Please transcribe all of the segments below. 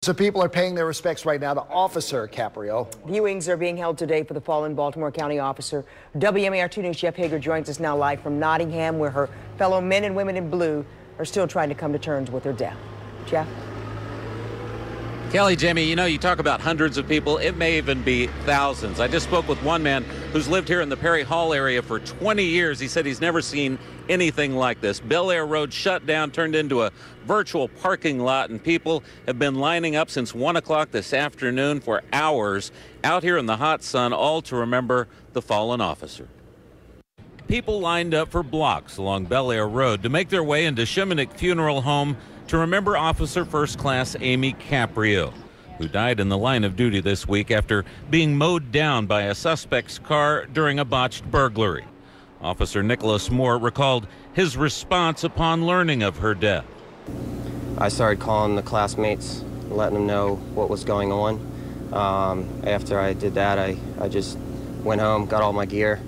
So people are paying their respects right now to Officer Caprio. Viewings are being held today for the fallen Baltimore County officer. WMAR 2 News' Jeff Hager joins us now live from Nottingham, where her fellow men and women in blue are still trying to come to terms with her death. Jeff? Kelly, Jamie, you know, you talk about hundreds of people. It may even be thousands. I just spoke with one man who's lived here in the Perry Hall area for 20 years. He said he's never seen anything like this. Belair Road shut down, turned into a virtual parking lot, and people have been lining up since 1 o'clock this afternoon for hours out here in the hot sun, all to remember the fallen officer. People lined up for blocks along Belair Road to make their way into Schimunek Funeral Home to remember Officer First Class Amy Caprio, who died in the line of duty this week after being mowed down by a suspect's car during a botched burglary. Officer Nicholas Moore recalled his response upon learning of her death. I started calling the classmates, letting them know what was going on. After I did that, I just went home, got all my gear,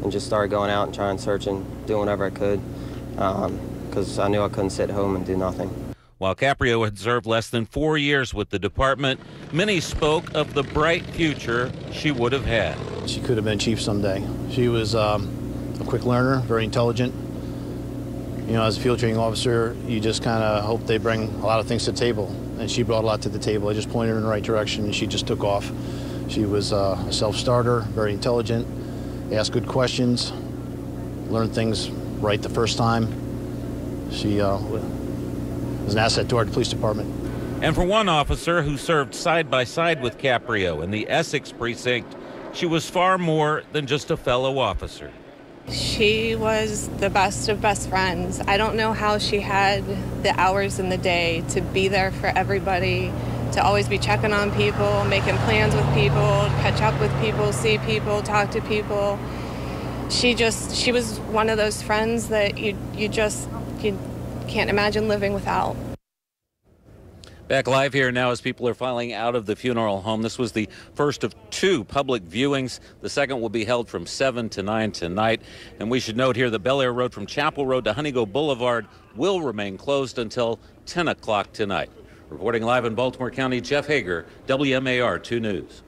and just started going out and trying to search and doing whatever I could, because I knew I couldn't sit home and do nothing. While Caprio had served less than 4 years with the department, many spoke of the bright future she would have had. She could have been chief someday. She was a quick learner, very intelligent. You know, as a field training officer, you just kind of hope they bring a lot of things to the table, and she brought a lot to the table. I just pointed her in the right direction, and she just took off. She was a self-starter, very intelligent, asked good questions, learned things right the first time. She was an asset to our police department. And for one officer who served side by side with Caprio in the Essex precinct, she was far more than just a fellow officer. She was the best of best friends. I don't know how she had the hours in the day to be there for everybody, to always be checking on people, making plans with people, catch up with people, see people, talk to people. She was one of those friends that you can't imagine living without. Back live here now as people are filing out of the funeral home. This was the first of 2 public viewings. The second will be held from 7 to 9 tonight. And we should note here the Belair Road from Chapel Road to Honeygo Boulevard will remain closed until 10 o'clock tonight. Reporting live in Baltimore County, Jeff Hager, WMAR 2 News.